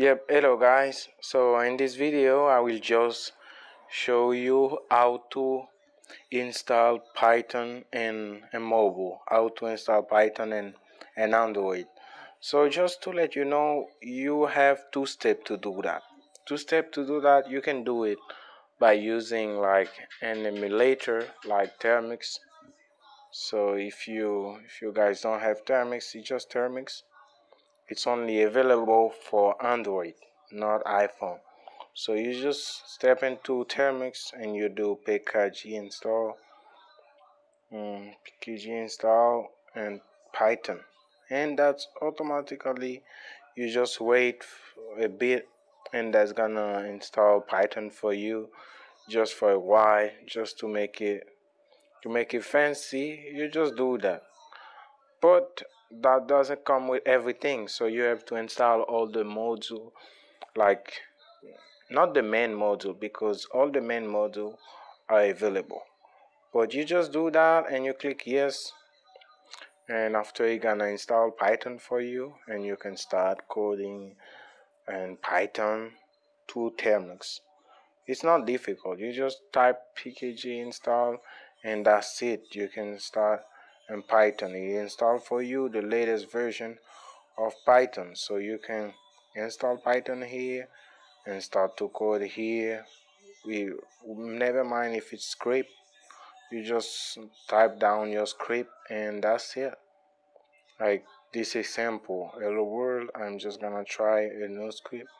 Yep, hello guys. So in this video I will just show you how to install Python in mobile, how to install Python in Android. So just to let you know, you have two steps to do that. Two steps to do that. You can do it by using like an emulator like termux. So if you guys don't have termux, it's just termux. It's only available for Android, not iPhone. So you just step into termux and you do pkg install, pkg install and Python, and that's automatically. You just wait a bit, and that's gonna install Python for you just for a while, just to make it fancy. You just do that. But that doesn't come with everything, so you have to install all the module, like not the main module, because all the main module are available. But you just do that and you click yes, and after you're gonna install Python for you, and you can start coding and Python to termux. It's not difficult. You just type pkg install and that's it. You can start in Python. It install for you the latest version of Python, so you can install Python here and start to code here. We never mind if it's script. You just type down your script and that's it. Like this example, hello world. I'm just gonna try a new script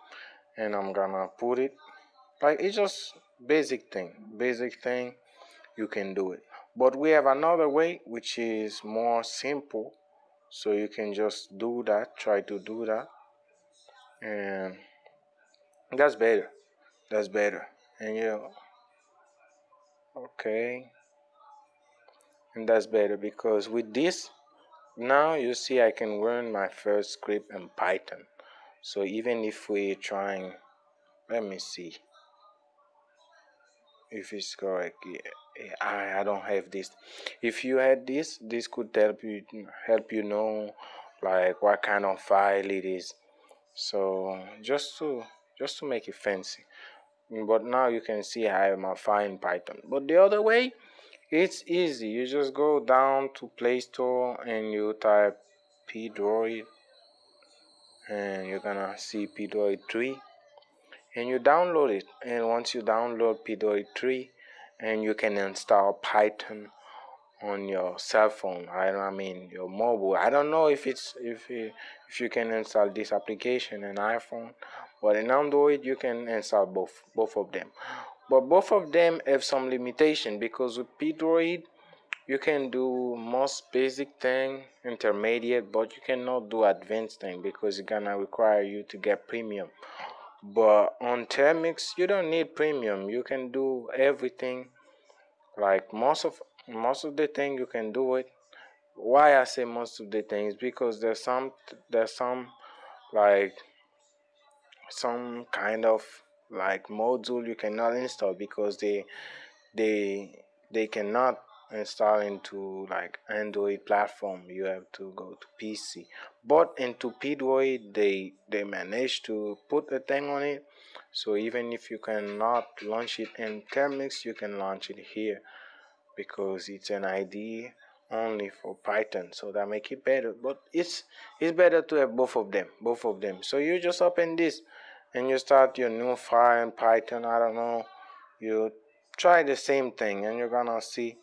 and I'm gonna put it. Like it's just basic thing. You can do it. But we have another way which is more simple, so you can just do that. Try to do that, and that's better. That's better. And okay, and that's better because with this now you see I can run my first script in Python. So even if we're trying, let me see if it's correct. Yeah, I don't have this. If you had this could help you know like what kind of file it is. So just to make it fancy. But now you can see I have my file in Python. But the other way, it's easy. You just go down to Play Store and you type pdroid, and you're gonna see pdroid 3, and you download it. And once you download pdroid 3, and you can install Python on your cell phone. I mean your mobile. I don't know if you can install this application in iPhone, but in Android you can install both of them. But both of them have some limitation, because with Pdroid you can do most basic thing, intermediate, but you cannot do advanced thing because it's gonna require you to get premium. But on termux you don't need premium. You can do everything, like most of the thing you can do it. Why I say most of the things? Because there's some like some kind of like module you cannot install because they cannot install into like Android platform. You have to go to PC. But into Pdroid they managed to put a thing on it, so even if you cannot launch it in termux, you can launch it here because it's an IDE only for Python, so that make it better. But it's better to have both of them. So you just open this and you start your new file in Python. I don't know, you try the same thing and you're gonna see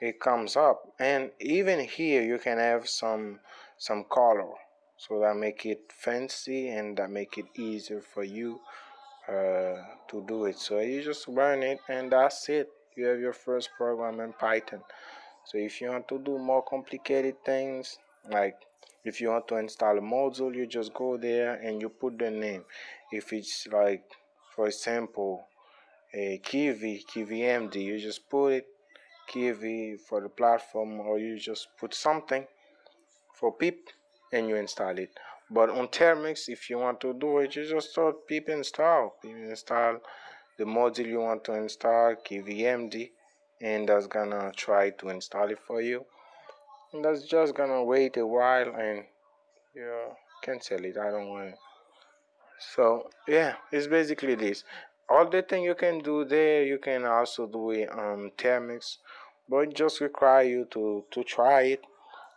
it comes up. And even here you can have some color, so that make it fancy and that make it easier for you to do it. So you just run it and that's it. You have your first program in Python. So if you want to do more complicated things, like if you want to install a module, you just go there and you put the name. If it's like, for example, a KVMD, you just put it KV for the platform, or you just put something for pip and you install it. But on termux, if you want to do it, you just start pip install. The module you want to install, kvmd, and that's gonna try to install it for you. And that's just gonna wait a while and you cancel it. I don't want So yeah, it's basically this. All the thing you can do there, you can also do it termux, but it just require you to try it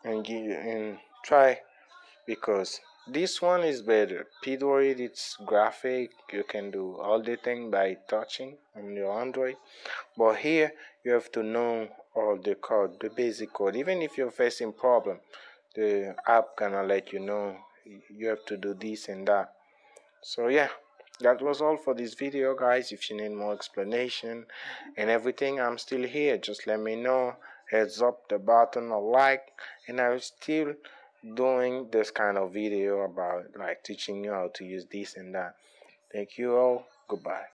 and try, because this one is better. Pedroid, it's graphic. You can do all the thing by touching on your Android, but here you have to know all the code, the basic code. Even if you're facing problem, the app gonna let you know you have to do this and that. So yeah, that was all for this video, guys. If you need more explanation and everything, I'm still here. Just let me know. Heads up the button or like, and I'm still doing this kind of video about like teaching you how to use this and that. Thank you all. Goodbye.